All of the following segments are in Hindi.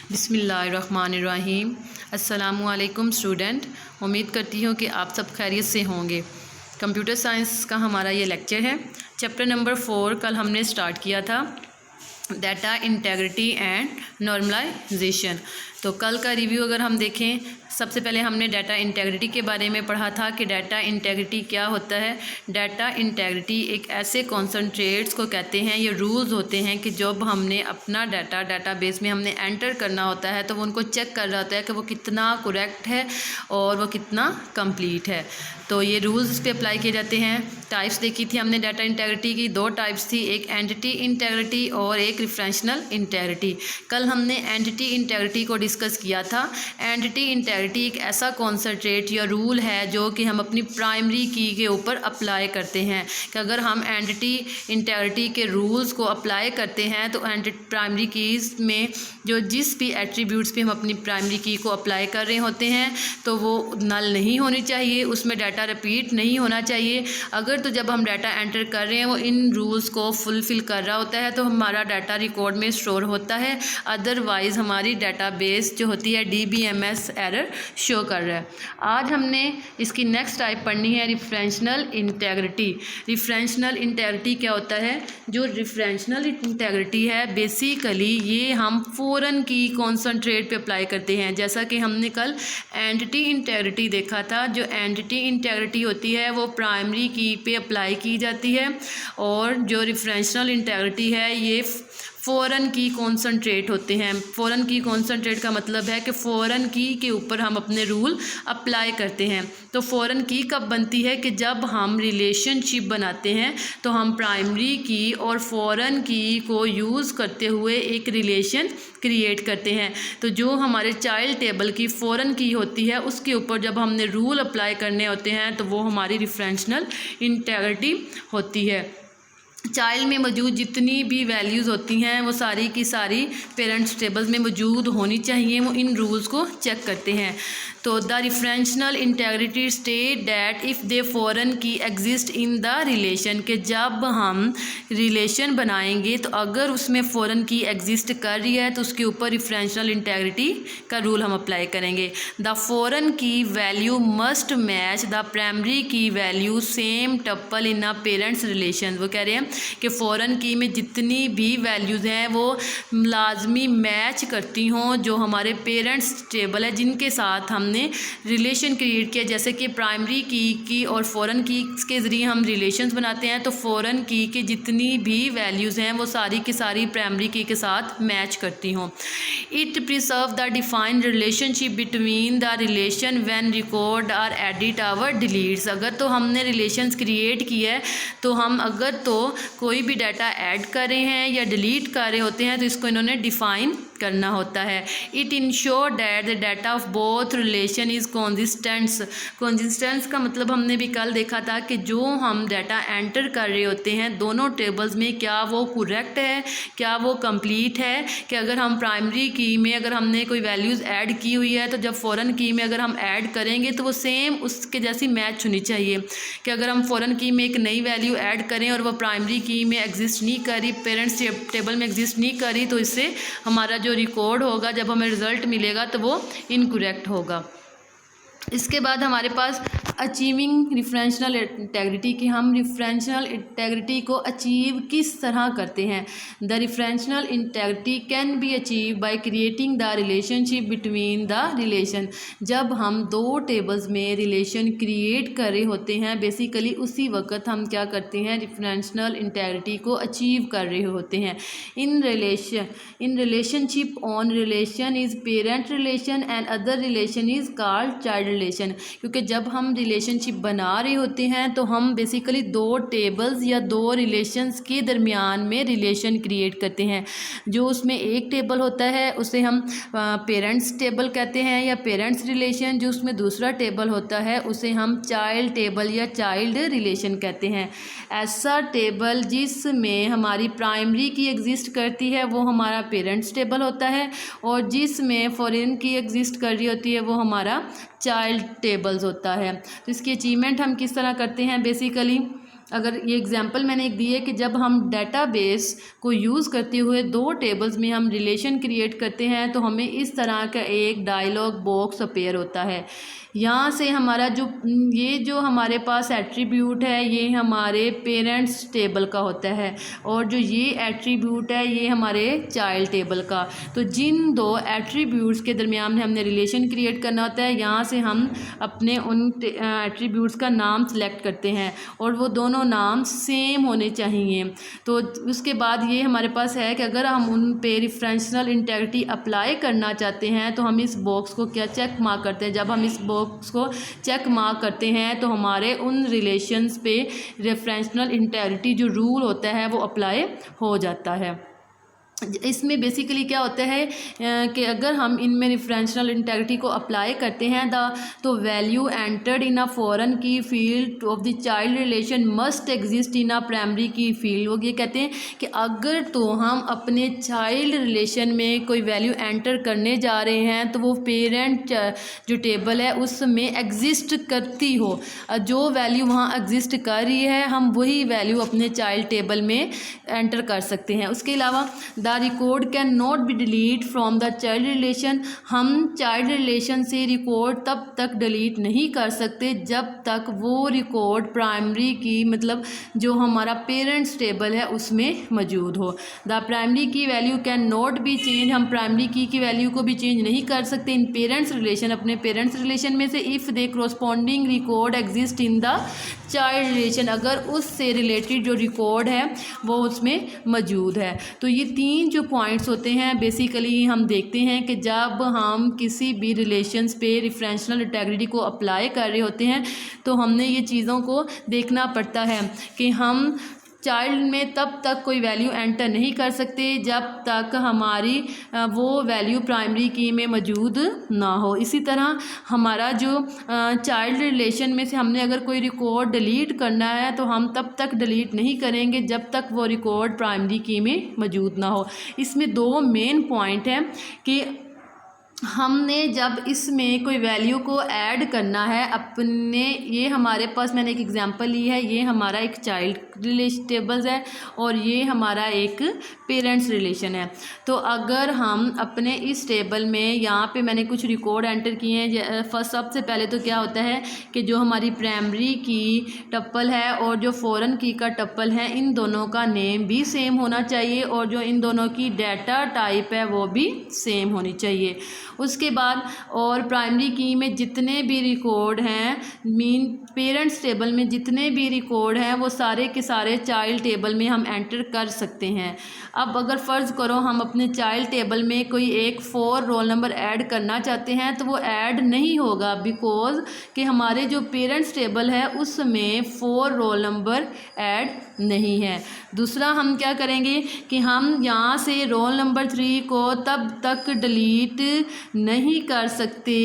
बिस्मिल्लाहिर्रहमानिर्रहीम। अस्सलामुअलैकुम स्टूडेंट, उम्मीद करती हूँ कि आप सब खैरियत से होंगे। कंप्यूटर साइंस का हमारा ये लेक्चर है। चैप्टर नंबर 4 कल हमने स्टार्ट किया था, डाटा इंटेग्रिटी एंड नॉर्मलाइजेशन। तो कल का रिव्यू अगर हम देखें, सबसे पहले हमने डाटा इंटेग्रिटी के बारे में पढ़ा था कि डाटा इंटेग्रिटी क्या होता है। डाटा इंटेग्रिटी एक ऐसे कॉन्सेंट्रेट्स को कहते हैं, ये रूल्स होते हैं कि जब हमने अपना डाटाबेस में हमने एंटर करना होता है तो वो उनको चेक कर रहा होता है कि वो कितना करेक्ट है और वो कितना कंप्लीट है। तो ये रूल्स इस पर अप्लाई किए जाते हैं। टाइप्स देखी थी हमने डाटा इंटेग्रिटी की, 2 टाइप्स थी, एक एंटिटी इंटेग्रिटी और एक रेफरेंशियल इंटेग्रिटी। कल हमने एंटिटी इंटेग्रिटी को डिस्कस किया था। एंटिटी इंटेग्रिटी एक ऐसा कॉन्सेंट्रेट या रूल है जो कि हम अपनी प्राइमरी की के ऊपर अप्लाई करते हैं कि अगर हम एंटिटी इंटेग्रिटी के रूल्स को अप्लाई करते हैं तो प्राइमरी कीज़ में जो जिस भी एट्रीब्यूट्स पे हम अपनी प्राइमरी की को अप्लाई कर रहे होते हैं तो वो नल नहीं होनी चाहिए, उसमें डाटा रिपीट नहीं होना चाहिए। अगर तो जब हम डाटा एंटर कर रहे हैं वो इन रूल्स को फुलफ़िल कर रहा होता है तो हमारा डाटा रिकॉर्ड में स्टोर होता है, अदरवाइज़ हमारी डाटाबेस जो होती है DBMS एरर शो कर रहा है। आज हमने इसकी नेक्स्ट टाइप पढ़नी है रेफरेंशियल इंटेग्रिटी। रेफरेंशियल इंटेग्रिटी क्या होता है? जो रेफरेंशियल इंटेग्रिटी है बेसिकली ये हम फ़ॉरेन की कॉन्सेंट्रेट पे अप्लाई करते हैं। जैसा कि हमने कल एंटिटी इंटेग्रिटी देखा था, जो एंटिटी इंटेग्रिटी होती है वो प्राइमरी की पे अप्लाई की जाती है और जो रेफरेंशियल इंटेग्रिटी है ये फ़ॉरेन की कॉन्सेंट्रेट होते हैं। फ़ॉरेन की कॉन्सेंट्रेट का मतलब है कि फ़ॉरेन की के ऊपर हम अपने रूल अप्लाई करते हैं। तो फ़ॉरेन की कब बनती है कि जब हम रिलेशनशिप बनाते हैं तो हम प्राइमरी की और फ़ॉरेन की को यूज़ करते हुए एक रिलेशन क्रिएट करते हैं। तो जो हमारे चाइल्ड टेबल की फ़ॉरेन की होती है उसके ऊपर जब हमने रूल अप्लाई करने होते हैं तो वो हमारी रेफरेंशियल इंटेग्रिटी होती है। चाइल्ड में मौजूद जितनी भी वैल्यूज़ होती हैं वो सारी की सारी पेरेंट्स टेबल्स में मौजूद होनी चाहिए, वो इन रूल्स को चेक करते हैं। तो the referential integrity state that if they foreign की एग्जिस्ट इन द रिलेशन, के जब हम रिलेशन बनाएंगे तो अगर उसमें फ़ॉरेन की एग्जिस्ट कर रही है तो उसके ऊपर रेफरेंशियल इंटेग्रिटी का रूल हम अप्लाई करेंगे। The foreign key value must match the primary key value same tuple in a parents relation. वो कह रहे हैं कि फ़ॉरेन की में जितनी भी वैल्यूज़ हैं वो लाजमी मैच करती हों जो हमारे पेरेंट्स टेबल है जिनके साथ हमने रिलेशन क्रिएट किया। जैसे कि प्राइमरी की और फ़ॉरेन की के ज़रिए हम रिलेशंस बनाते हैं तो फ़ॉरेन की के जितनी भी वैल्यूज़ हैं वो सारी की सारी प्राइमरी की के साथ मैच करती हों। It preserve the defined relationship between the relation when record are edit or deletes. अगर तो हमने रिलेशंस क्रिएट किया है तो हम अगर तो कोई भी डाटा ऐड कर रहे हैं या डिलीट कर रहे होते हैं तो इसको इन्होंने डिफ़ाइन करना होता है। It ensure that the data of both relation is consistents. Consistence का मतलब हमने भी कल देखा था कि जो हम डाटा एंटर कर रहे होते हैं दोनों टेबल्स में क्या वो करेक्ट है, क्या वो कंप्लीट है। कि अगर हम प्राइमरी की में अगर हमने कोई वैल्यूज़ ऐड की हुई है तो जब फ़ॉरेन की में अगर हम ऐड करेंगे तो वो सेम उसके जैसी मैच होनी चाहिए। कि अगर हम फ़ॉरेन की में एक नई वैल्यू ऐड करें और वह प्राइमरी की में एग्जिस्ट नहीं करी, पेरेंट्स टेबल में एग्जिस्ट नहीं करी, तो इससे हमारा जो रिकॉर्ड होगा जब हमें रिज़ल्ट मिलेगा तो वो इनकरेक्ट होगा। इसके बाद हमारे पास अचीविंग रेफरेंशियल इंटेग्रिटी की हम रेफरेंशियल इंटेग्रिटी को अचीव किस तरह करते हैं। The referential integrity can be achieve by creating the relationship between the relation. जब हम दो टेबल्स में रिलेशन क्रिएट कर रहे होते हैं बेसिकली उसी वक्त हम क्या करते हैं, रेफरेंशियल इंटेग्रिटी को अचीव कर रहे होते हैं। In relationship on relation is parent relation and other relation is called child relation. क्योंकि जब हम रिलेशनशिप बना रहे होते हैं तो हम बेसिकली दो टेबल्स या दो रिलेशंस के दरमियान में रिलेशन क्रिएट करते हैं। जो उसमें एक टेबल होता है उसे हम पेरेंट्स टेबल कहते हैं या पेरेंट्स रिलेशन। जो उसमें दूसरा टेबल होता है उसे हम चाइल्ड टेबल या चाइल्ड रिलेशन कहते हैं। ऐसा टेबल जिसमें हमारी प्राइमरी की एग्जिस्ट करती है वो हमारा पेरेंट्स टेबल होता है और जिसमें फॉरेन की एग्जिस्ट कर रही होती है वो हमारा चाइल्ड टेबल्स होता है। तो इसकी अचीवमेंट हम किस तरह करते हैं, बेसिकली अगर ये एग्जांपल मैंने एक दी है कि जब हम डेटाबेस को यूज़ करते हुए दो टेबल्स में हम रिलेशन क्रिएट करते हैं तो हमें इस तरह का एक डायलॉग बॉक्स अपीयर होता है। यहाँ से हमारा ये जो हमारे पास एट्रीब्यूट है ये हमारे पेरेंट्स टेबल का होता है, और जो ये एट्रीब्यूट है ये हमारे चाइल्ड टेबल का। तो जिन दो एट्रीब्यूट्स के दरमियान हमने रिलेशन क्रिएट करना होता है, यहाँ से हम अपने उन एट्रीब्यूट्स का नाम सेलेक्ट करते हैं और वो दोनों नाम सेम होने चाहिए। तो उसके बाद ये हमारे पास है कि अगर हम उन पे रेफरेंशियल इंटीग्रिटी अप्लाई करना चाहते हैं तो हम इस बॉक्स को क्या चेक मार्क करते हैं। जब हम इस बॉक्स को चेक मार्क करते हैं तो हमारे उन रिलेशंस पे रेफरेंशियल इंटीग्रिटी जो रूल होता है वो अप्लाई हो जाता है। इसमें बेसिकली क्या होता है कि अगर हम इनमें रेफरेंशियल इंटीग्रिटी को अप्लाई करते हैं तो value entered in a foreign key field of the child relation must exist in a primary key field. वो ये कहते हैं कि अगर तो हम अपने चाइल्ड रिलेशन में कोई वैल्यू एंटर करने जा रहे हैं तो वो पेरेंट जो टेबल है उसमें एग्जिस्ट करती हो, जो वैल्यू वहाँ एग्जिस्ट कर रही है हम वही वैल्यू अपने चाइल्ड टेबल में एंटर कर सकते हैं। उसके अलावा record can not be delete from the child relation. हम चाइल्ड रिलेशन से रिकॉर्ड तब तक डिलीट नहीं कर सकते जब तक वो रिकॉर्ड प्राइमरी की मतलब जो हमारा पेरेंट्स टेबल है उसमें मौजूद हो। The primary key value can not be change. हम प्राइमरी की वैल्यू को भी चेंज नहीं कर सकते इन पेरेंट्स रिलेशन, अपने पेरेंट्स रिलेशन में से if they corresponding record exist in the child relation, अगर उससे रिलेटेड जो रिकॉर्ड है वो उसमें मौजूद है। तो ये तीन जो पॉइंट्स होते हैं बेसिकली हम देखते हैं कि जब हम किसी भी रिलेशंस पे रेफरेंशियल इंटीग्रिटी को अप्लाई कर रहे होते हैं तो हमने ये चीज़ों को देखना पड़ता है कि हम चाइल्ड में तब तक कोई वैल्यू एंटर नहीं कर सकते जब तक हमारी वो वैल्यू प्राइमरी की में मौजूद ना हो। इसी तरह हमारा जो चाइल्ड रिलेशन में से हमने अगर कोई रिकॉर्ड डिलीट करना है तो हम तब तक डिलीट नहीं करेंगे जब तक वो रिकॉर्ड प्राइमरी की में मौजूद ना हो। इसमें दो मेन पॉइंट हैं कि हमने जब इसमें कोई वैल्यू को ऐड करना है अपने, ये हमारे पास मैंने एक एग्जांपल ली है, ये हमारा एक चाइल्ड रिलेशन टेबल्स है और ये हमारा एक पेरेंट्स रिलेशन है। तो अगर हम अपने इस टेबल में यहाँ पे मैंने कुछ रिकॉर्ड एंटर किए हैं। फर्स्ट सबसे पहले तो क्या होता है कि जो हमारी प्राइमरी की टप्पल है और जो फॉरेन की का टप्पल है इन दोनों का नेम भी सेम होना चाहिए और जो इन दोनों की डाटा टाइप है वो भी सेम होनी चाहिए। उसके बाद और प्राइमरी की में जितने भी रिकॉर्ड हैं मीन पेरेंट्स टेबल में जितने भी रिकॉर्ड हैं वो सारे के सारे चाइल्ड टेबल में हम एंटर कर सकते हैं। अब अगर फ़र्ज़ करो हम अपने चाइल्ड टेबल में कोई एक 4 रोल नंबर ऐड करना चाहते हैं तो वो ऐड नहीं होगा बिकॉज़ कि हमारे जो पेरेंट्स टेबल है उसमें 4 रोल नंबर ऐड नहीं है। दूसरा हम क्या करेंगे कि हम यहाँ से रोल नंबर 3 को तब तक डिलीट नहीं कर सकते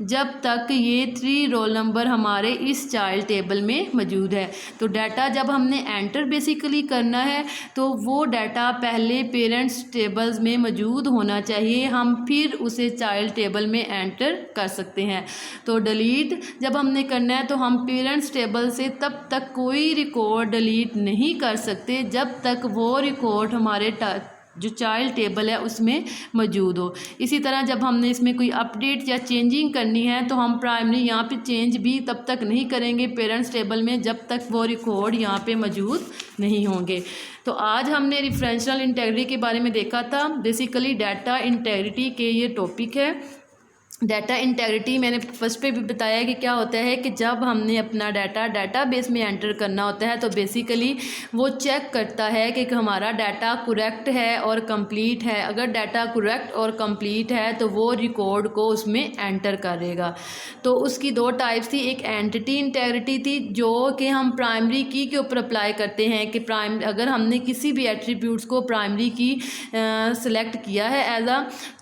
जब तक ये 3 रोल नंबर हमारे इस चाइल्ड टेबल में मौजूद है। तो डाटा जब हमने एंटर बेसिकली करना है तो वो डाटा पहले पेरेंट्स टेबल्स में मौजूद होना चाहिए, हम फिर उसे चाइल्ड टेबल में एंटर कर सकते हैं। तो डिलीट जब हमने करना है तो हम पेरेंट्स टेबल से तब तक कोई रिकॉर्ड डिलीट नहीं कर सकते जब तक वो रिकॉर्ड हमारे जो चाइल्ड टेबल है उसमें मौजूद हो। इसी तरह जब हमने इसमें कोई अपडेट या चेंजिंग करनी है तो हम प्राइमरी यहाँ पे चेंज भी तब तक नहीं करेंगे पेरेंट्स टेबल में जब तक वो रिकॉर्ड यहाँ पे मौजूद नहीं होंगे। तो आज हमने रेफरेंशियल इंटीग्रिटी के बारे में देखा था। बेसिकली डाटा इंटीग्रिटी के ये टॉपिक है। डाटा इंटीग्रिटी मैंने फर्स्ट पे भी बताया कि क्या होता है कि जब हमने अपना डाटा डेटाबेस में एंटर करना होता है तो बेसिकली वो चेक करता है कि हमारा डाटा करेक्ट है और कंप्लीट है। अगर डाटा करेक्ट और कंप्लीट है तो वो रिकॉर्ड को उसमें एंटर करेगा। तो उसकी 2 टाइप्स थी, एक एंटिटी इंटीग्रिटी थी जो कि हम प्राइमरी की के ऊपर अप्लाई करते हैं कि अगर हमने किसी भी एट्रीब्यूट्स को प्राइमरी की सेलेक्ट किया है एज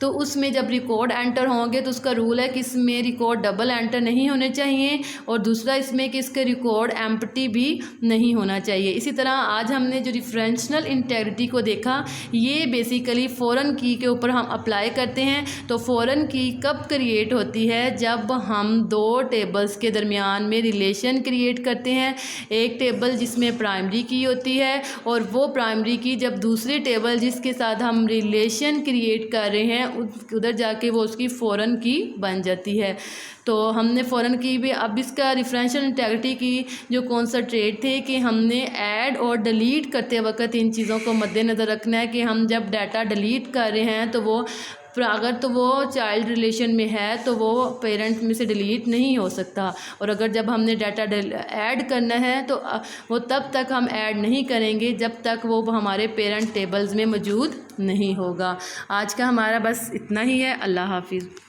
तो उसमें जब रिकॉर्ड एंटर होंगे तो उसका इसका रूल है कि इसमें रिकॉर्ड डबल एंटर नहीं होने चाहिए, और दूसरा इसमें कि इसके रिकॉर्ड एम्प्टी भी नहीं होना चाहिए। इसी तरह आज हमने जो रेफरेंशियल इंटेग्रिटी को देखा, ये बेसिकली फॉरेन की के ऊपर हम अप्लाई करते हैं। तो फॉरेन की कब क्रिएट होती है? जब हम दो टेबल्स के दरमियान में रिलेशन क्रिएट करते हैं। एक टेबल जिसमें प्राइमरी की होती है, और वो प्राइमरी की जब दूसरी टेबल जिसके साथ हम रिलेशन क्रिएट कर रहे हैं उधर जाके वो उसकी फॉरेन की बन जाती है। तो हमने फॉरेन की भी, अब इसका रेफरेंशियल इंटेग्रिटी की जो कॉन्सेंट्रेट थे कि हमने ऐड और डिलीट करते वक्त इन चीज़ों को मद्देनज़र रखना है कि हम जब डाटा डिलीट कर रहे हैं तो वो अगर तो वो चाइल्ड रिलेशन में है तो वो पेरेंट में से डिलीट नहीं हो सकता, और अगर जब हमने डाटा ऐड करना है तो वो तब तक हम ऐड नहीं करेंगे जब तक वो हमारे पेरेंट टेबल्स में मौजूद नहीं होगा। आज का हमारा बस इतना ही है। अल्लाह हाफिज़।